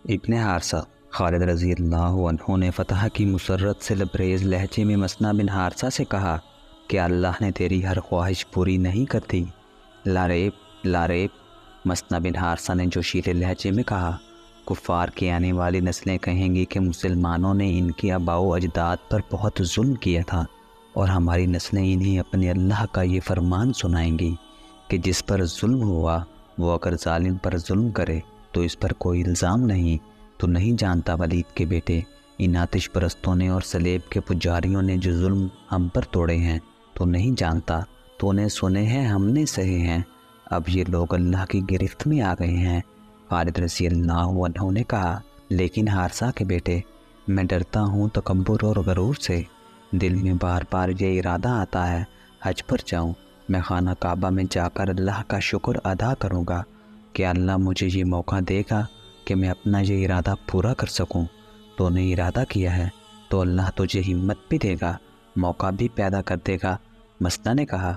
ابن حارثہ خالد رضی اللہ عنہ نے فتح کی مسرت سے لبریز لہجے میں مثنہ بن حارثہ سے کہا کہ اللہ نے تیری ہر خواہش پوری نہیں کرتی۔ لاریب لاریب مثنہ بن حارثہ نے جوشیلے لہجے میں کہا، کفار کی آنے والی نسلیں کہیں گی کہ مسلمانوں نے ان کے آباء و اجداد پر بہت ظلم کیا تھا، اور ہماری نسلیں انہیں اپنے اللہ کا یہ فرمان سنائیں گی کہ جس پر ظلم ہوا وہ اگر ظالم پر ظلم کرے تو اس پر کوئی الزام نہیں۔ تو نہیں جانتا ولید کے بیٹے، ان آتش پرستوں نے اور سلیب کے پجاریوں نے جو ظلم ہم پر توڑے ہیں، تو نہیں جانتا، تو نے سنے ہیں، ہم نے سہے ہیں، اب یہ لوگ اللہ کی گرفت میں آ گئے ہیں۔ خالد رضی اللہ عنہ نے کہا، لیکن حارثہ کے بیٹے، میں ڈرتا ہوں تکبر اور غرور سے، دل میں بار بار یہ ارادہ آتا ہے حج پر جاؤں، میں خانہ کعبہ میں جا کر اللہ کا شکر ادا کروں گا کہ اللہ مجھے یہ موقع دے گا کہ میں اپنا یہ ارادہ پورا کر سکوں۔ تو نے ارادہ کیا ہے تو اللہ تجھے ہمت بھی دے گا، موقع بھی پیدا کر دے گا، مثنہ نے کہا۔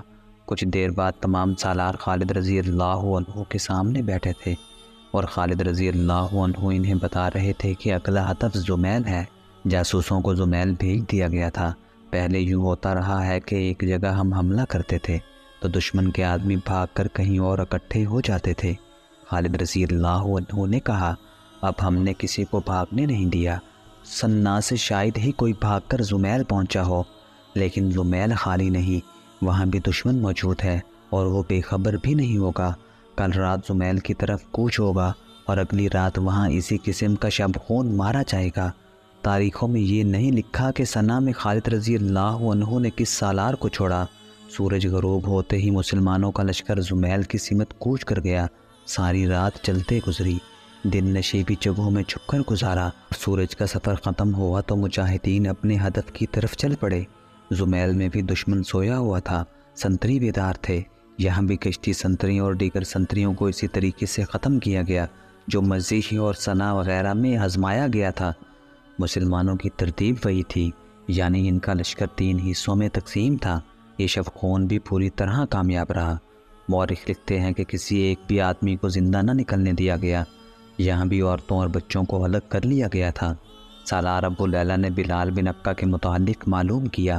کچھ دیر بعد تمام سالار خالد رضی اللہ عنہ کے سامنے بیٹھے تھے، اور خالد رضی اللہ عنہ انہیں بتا رہے تھے کہ اگلا ہدف زمیل ہے۔ جاسوسوں کو زمیل بھیج دیا گیا تھا۔ پہلے یوں ہوتا رہا ہے کہ ایک جگہ ہم حملہ کرتے تھے تو دشمن کے آدمی بھاگ کر کہیں اور اکٹھے ہو جاتے تھے۔ خالد رضی اللہ عنہ نے کہا، اب ہم نے کسی کو بھاگنے نہیں دیا، سنا سے شاید ہی کوئی بھاگ کر زمیل پہنچا ہو، لیکن زمیل خالی نہیں، وہاں بھی دشمن موجود ہے اور وہ بے خبر بھی نہیں ہوگا۔ کل رات زمیل کی طرف کوچ ہوگا اور اگلی رات وہاں اسی قسم کا شب خون مارا جائے گا۔ تاریخوں میں یہ نہیں لکھا کہ سنا میں خالد رضی اللہ عنہ نے کس سالار کو چھوڑا۔ سورج غروب ہوتے ہی مسلمانوں کا لشکر زمیل کی سمت کوچ کر گیا۔ ساری رات چلتے گزری، دن نشیبی جگہوں میں چھپ کر گزارا۔ سورج کا سفر ختم ہوا تو مجاہدین اپنے ہدف کی طرف چل پڑے۔ زمیل میں بھی دشمن سویا ہوا تھا، سنتری بیدار تھے۔ یہاں بھی کشتی سنتریوں اور دیگر سنتریوں کو اسی طریقے سے ختم کیا گیا جو مزیحی اور سنا وغیرہ میں آزمایا گیا تھا۔ مسلمانوں کی ترتیب وہی تھی، یعنی ان کا لشکر 3 حصوں میں تقسیم تھا۔ یہ شب خون بھی پوری طرح کامیاب رہا۔ مورخ لکھتے ہیں کہ کسی ایک بھی آدمی کو زندہ نہ نکلنے دیا گیا، یہاں بھی عورتوں اور بچوں کو الگ کر لیا گیا تھا۔ سالار ابو لیلہ نے بلال بن عقبہ کے متعلق معلوم کیا،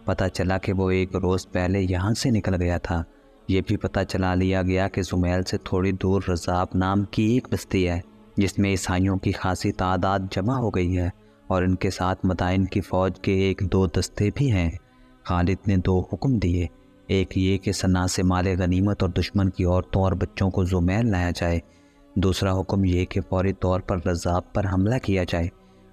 پتہ چلا کہ وہ ایک روز پہلے یہاں سے نکل گیا تھا۔ یہ بھی پتہ چلا لیا گیا کہ زمیل سے تھوڑی دور رضاب نام کی ایک بستی ہے جس میں عیسائیوں کی خاصی تعداد جمع ہو گئی ہے، اور ان کے ساتھ مدائن کی فوج کے 1-2 دستے بھی ہیں۔ خالد نے 2 حکم دیے، ایک یہ کہ سنا سے مال غنیمت اور دشمن کی عورتوں اور بچوں کو زمیل لایا جائے، دوسرا حکم یہ کہ فوری طور پر رضاب پر حملہ کیا جائے۔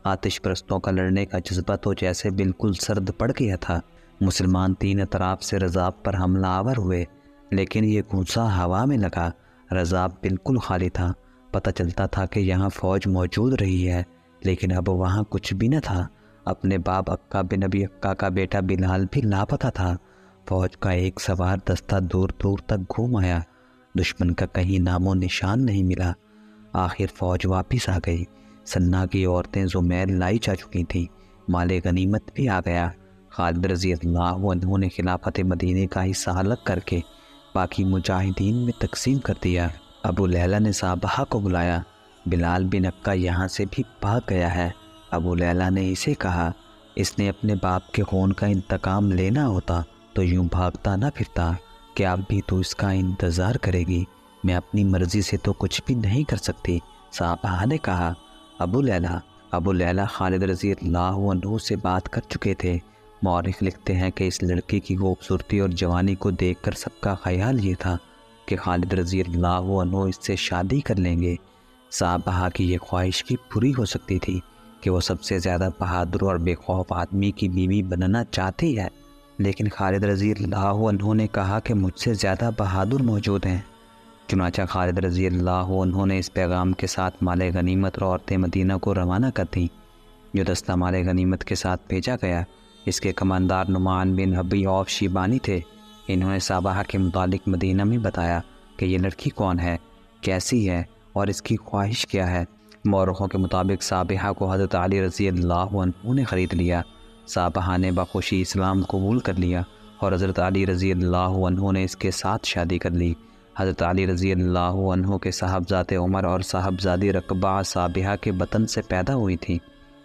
آتش پرستوں کا لڑنے کا جذبہ تو جیسے بالکل سرد پڑ گیا تھا۔ مسلمان 3 اطراف سے رضاب پر حملہ آور ہوئے، لیکن یہ گھونسا ہوا میں لگا۔ رضاب بالکل خالی تھا، پتہ چلتا تھا کہ یہاں فوج موجود رہی ہے، لیکن اب وہاں کچھ بھی نہ تھا۔ اپنے باپ عقہ بن ابی عقہ کا بیٹا بلال بھی لاپتہ تھا۔ فوج کا ایک سوار دستہ دور دور تک گھوم آیا، دشمن کا کہیں نام و نشان نہیں ملا۔ آخر فوج واپس آ گئی۔ سنا کی عورتیں زمیل لائی جا چکی تھیں، مال غنیمت بھی آ گیا۔ خالد رضی اللہ عنہ نے خلافت مدینے کا حصہ الگ کر کے باقی مجاہدین میں تقسیم کر دیا۔ ابو لیلہ نے صحابہ کو بلایا، بلال بن عقہ یہاں سے بھی بھاگ گیا ہے۔ ابو لیلہ نے اسے کہا، اس نے اپنے باپ کے خون کا انتقام لینا ہوتا تو یوں بھاگتا نہ پھرتا، کہ اب بھی تو اس کا انتظار کرے گی؟ میں اپنی مرضی سے تو کچھ بھی نہیں کر سکتی۔ صحابہ نے کہا، ابو لیلہ خالد رضی اللہ عنہ سے بات کر چکے تھے۔ مورخ لکھتے ہیں کہ اس لڑکی کی خوبصورتی اور جوانی کو دیکھ کر سب کا خیال یہ تھا کہ خالد رضی اللہ عنہ اس سے شادی کر لیں گے۔ صحابہ کی یہ خواہش کی پوری ہو سکتی تھی کہ وہ سب سے زیادہ بہادر اور بے خوف آدمی کی بیوی بننا چاہتی ہے، لیکن خالد رضی اللہ عنہ نے کہا کہ مجھ سے زیادہ بہادر موجود ہیں۔ چنانچہ خالد رضی اللہ عنہ نے اس پیغام کے ساتھ مال غنیمت اور عورتیں مدینہ کو روانہ کر دیں۔ جو دستہ مال غنیمت کے ساتھ بھیجا گیا، اس کے کماندار نعمان بن ابی عوف شیبانی تھے۔ انہوں نے صحابہ کے متعلق مدینہ میں بتایا کہ یہ لڑکی کون ہے، کیسی ہے اور اس کی خواہش کیا ہے۔ مورخوں کے مطابق صحابہ کو حضرت علی رضی اللہ عنہ نے خرید لیا۔ صحابہ نے بخوشی اسلام قبول کر لیا اور حضرت علی رضی اللہ عنہ نے اس کے ساتھ شادی کر لی۔ حضرت علی رضی اللہ عنہ کے صاحبزادے عمر اور صاحبزادی رقبہ صابحہ کے بطن سے پیدا ہوئی تھیں۔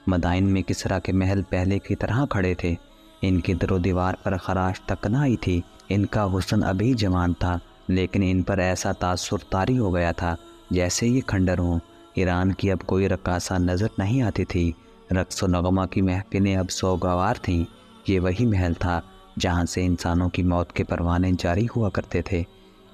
مدائن میں کسریٰ کے محل پہلے کی طرح کھڑے تھے، ان کی در و دیوار پر خراش تک نہ آئی تھی۔ ان کا حسن ابھی جوان تھا، لیکن ان پر ایسا تاثر طاری ہو گیا تھا جیسے یہ کھنڈر ہوں۔ ایران کی اب کوئی رقاصہ نظر نہیں آتی تھی، رقص و نغمہ کی محفلیں اب سوگوار تھیں۔ یہ وہی محل تھا جہاں سے انسانوں کی موت کے پروانے جاری ہوا کرتے تھے۔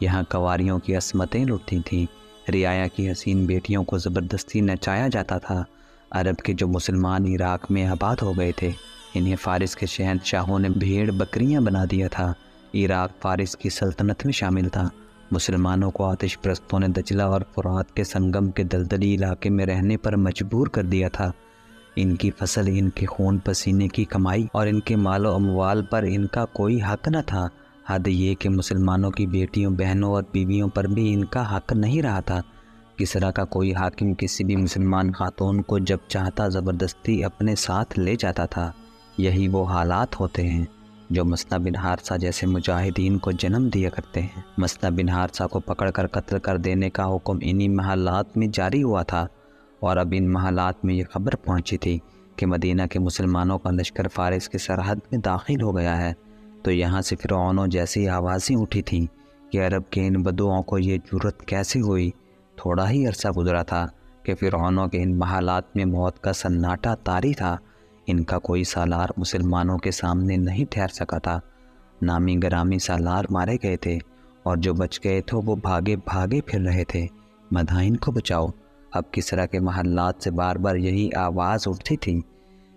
یہاں قواریوں کی عصمتیں لٹتی تھیں، رعایا کی حسین بیٹیوں کو زبردستی نچایا جاتا تھا۔ عرب کے جو مسلمان عراق میں آباد ہو گئے تھے، انہیں فارس کے شہنشاہوں نے بھیڑ بکریاں بنا دیا تھا۔ عراق فارس کی سلطنت میں شامل تھا۔ مسلمانوں کو آتش پرستوں نے دجلہ اور فرات کے سنگم کے دلدلی علاقے میں رہنے پر مجبور کر دیا تھا۔ ان کی فصل، ان کے خون پسینے کی کمائی اور ان کے مال و اموال پر ان کا کوئی حق نہ تھا۔ حد یہ کہ مسلمانوں کی بیٹیوں، بہنوں اور بیویوں پر بھی ان کا حق نہیں رہا تھا۔ کسریٰ کا کوئی حاکم کسی بھی مسلمان خاتون کو جب چاہتا زبردستی اپنے ساتھ لے جاتا تھا۔ یہی وہ حالات ہوتے ہیں جو مثنیٰ بن حارثہ جیسے مجاہدین کو جنم دیا کرتے ہیں۔ مثنیٰ بن حارثہ کو پکڑ کر قتل کر دینے کا حکم انہی محلات میں جاری ہوا تھا، اور اب ان محلات میں یہ خبر پہنچی تھی کہ مدینہ کے مسلمانوں کا لشکر فارس کی سرحد میں داخل ہو گیا ہے۔ تو یہاں سے فرعونوں جیسی آوازیں اٹھی تھیں کہ عرب کے ان بدوؤں کو یہ جرت کیسے ہوئی۔ تھوڑا ہی عرصہ گزرا تھا کہ فرعونوں کے ان محلات میں موت کا سناٹا طاری تھا۔ ان کا کوئی سالار مسلمانوں کے سامنے نہیں ٹھہر سکا تھا۔ نامی گرامی سالار مارے گئے تھے، اور جو بچ گئے تھے وہ بھاگے بھاگے پھر رہے تھے، مدائن کو بچاؤ۔ اب کسریٰ کے محلات سے بار بار یہی آواز اٹھتی تھی،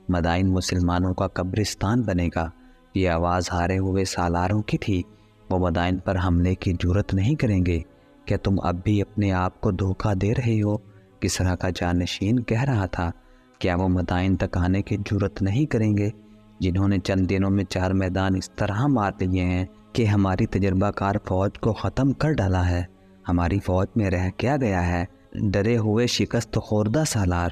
مدائن مسلمانوں کا قبرستان بنے گا۔ یہ آواز ہارے ہوئے سالاروں کی تھی۔ وہ مدائن پر حملے کی جرت نہیں کریں گے۔ کیا تم اب بھی اپنے آپ کو دھوکہ دے رہے ہو؟ کسریٰ کا جانشین کہہ رہا تھا۔ کیا وہ مدائن تک آنے کی جرت نہیں کریں گے، جنہوں نے چند دنوں میں 4 میدان اس طرح مار لیے ہیں کہ ہماری تجربہ کار فوج کو ختم کر ڈالا ہے؟ ہماری فوج میں رہ کیا گیا ہے؟ ڈرے ہوئے شکست خوردہ سالار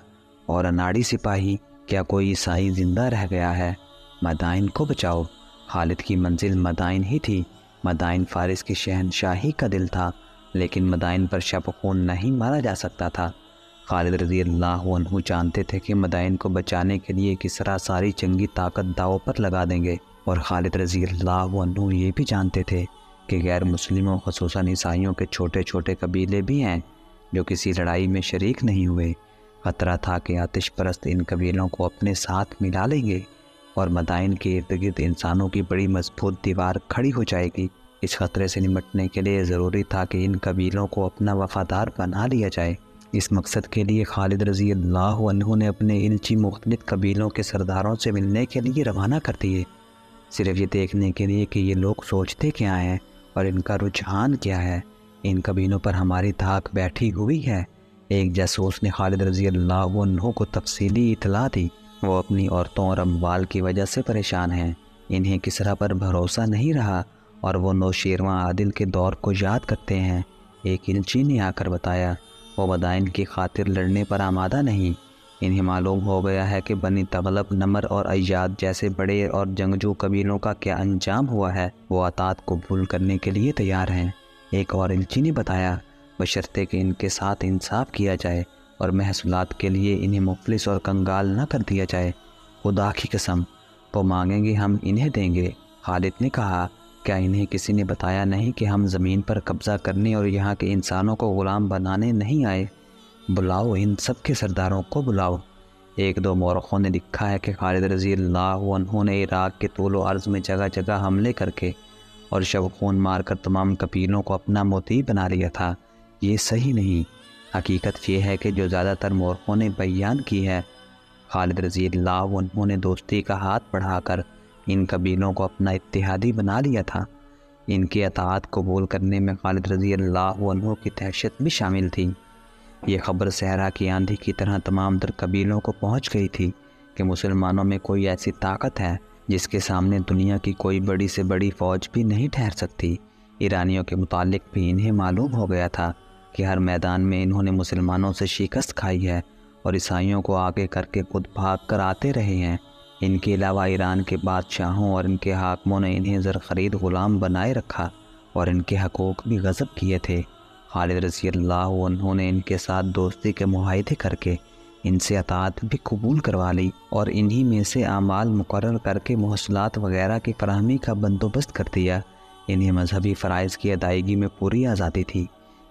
اور اناڑی سپاہی۔ کیا کوئی عیسائی زندہ رہ گیا ہے؟ مدائن کو بچاؤ۔ خالد کی منزل مدائن ہی تھی۔ مدائن فارس کی شہنشاہی کا دل تھا، لیکن مدائن پر شب خون نہیں مارا جا سکتا تھا۔ خالد رضی اللہ عنہ جانتے تھے کہ مدائن کو بچانے کے لیے کسریٰ ساری جنگی طاقت داؤ پر لگا دیں گے، اور خالد رضی اللہ عنہ یہ بھی جانتے تھے کہ غیر مسلموں خصوصاً عیسائیوں کے چھوٹے چھوٹے قبیلے بھی ہیں جو کسی لڑائی میں شریک نہیں ہوئے۔ خطرہ تھا کہ آتش پرست ان قبیلوں کو اپنے ساتھ ملا لیں گے، اور مدائن کے ارد گرد انسانوں کی بڑی مضبوط دیوار کھڑی ہو جائے گی۔ اس خطرے سے نمٹنے کے لیے ضروری تھا کہ ان قبیلوں کو اپنا وفادار بنا لیا جائے۔ اس مقصد کے لیے خالد رضی اللہ عنہ نے اپنے الچی مختلف قبیلوں کے سرداروں سے ملنے کے لیے روانہ کر دیے، صرف یہ دیکھنے کے لیے کہ یہ لوگ سوچتے کیا ہیں اور ان کا رجحان کیا ہے۔ ان قبیلوں پر ہماری دھاک بیٹھی ہوئی ہے۔ ایک جاسوس نے خالد رضی اللہ عنہ کو تفصیلی اطلاع دی۔ وہ اپنی عورتوں اور اموال کی وجہ سے پریشان ہیں، انہیں کسریٰ پر بھروسہ نہیں رہا، اور وہ نوشیروان عادل کے دور کو یاد کرتے ہیں۔ ایک الچی نے آ کر بتایا وہ مدائن کی خاطر لڑنے پر آمادہ نہیں۔ انہیں معلوم ہو گیا ہے کہ بنی تغلب، نمر اور ایاد جیسے بڑے اور جنگجو قبیلوں کا کیا انجام ہوا ہے۔ وہ اطاعت قبول کرنے کے لیے تیار ہیں۔ ایک اور الچی نے بتایا بشرطے کہ ان کے ساتھ انصاف کیا جائے اور محصولات کے لیے انہیں مفلس اور کنگال نہ کر دیا جائے۔ خدا کی قسم، وہ مانگیں گے ہم انہیں دیں گے۔ خالد نے کہا، کیا انہیں کسی نے بتایا نہیں کہ ہم زمین پر قبضہ کرنے اور یہاں کے انسانوں کو غلام بنانے نہیں آئے؟ بلاؤ، ان سب کے سرداروں کو بلاؤ۔ 1-2 مورخوں نے لکھا ہے کہ خالد رضی اللہ عنہ نے عراق کے طول و عرض میں جگہ جگہ حملے کر کے اور شب خون مار کر تمام قبیلوں کو اپنا موتی بنا لیا تھا۔ یہ صحیح نہیں۔ حقیقت یہ ہے کہ جو زیادہ تر مورخوں نے بیان کی ہے، خالد رضی اللہ عنہ نے دوستی کا ہاتھ بڑھا کر ان قبیلوں کو اپنا اتحادی بنا لیا تھا۔ ان کی اطاعت قبول کرنے میں خالد رضی اللہ عنہ کی دہشت بھی شامل تھی۔ یہ خبر صحرا کی آندھی کی طرح تمام تر قبیلوں کو پہنچ گئی تھی کہ مسلمانوں میں کوئی ایسی طاقت ہے جس کے سامنے دنیا کی کوئی بڑی سے بڑی فوج بھی نہیں ٹھہر سکتی۔ ایرانیوں کے متعلق بھی انہیں معلوم ہو گیا تھا کہ ہر میدان میں انہوں نے مسلمانوں سے شکست کھائی ہے اور عیسائیوں کو آگے کر کے خود بھاگ کر آتے رہے ہیں۔ ان کے علاوہ ایران کے بادشاہوں اور ان کے حاکموں نے انہیں زرخرید غلام بنائے رکھا اور ان کے حقوق بھی غصب کیے تھے۔ خالد رضی اللہ عنہ نے ان کے ساتھ دوستی کے معاہدے کر کے ان سے اطاعت بھی قبول کروا لی اور انہی میں سے اعمال مقرر کر کے مواصلات وغیرہ کی فراہمی کا بندوبست کر دیا۔ انہیں مذہبی فرائض کی ادائیگی میں پوری آزادی تھی۔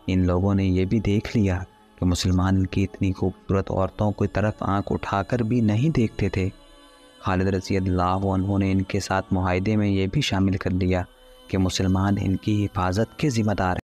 ان لوگوں نے یہ بھی دیکھ لیا کہ مسلمان ان کی اتنی خوبصورت عورتوں کی طرف آنکھ اٹھا کر بھی نہیں دیکھتے تھے۔ خالد رضی اللہ عنہ نے ان کے ساتھ معاہدے میں یہ بھی شامل کر لیا کہ مسلمان ان کی حفاظت کے ذمہ دار ہیں۔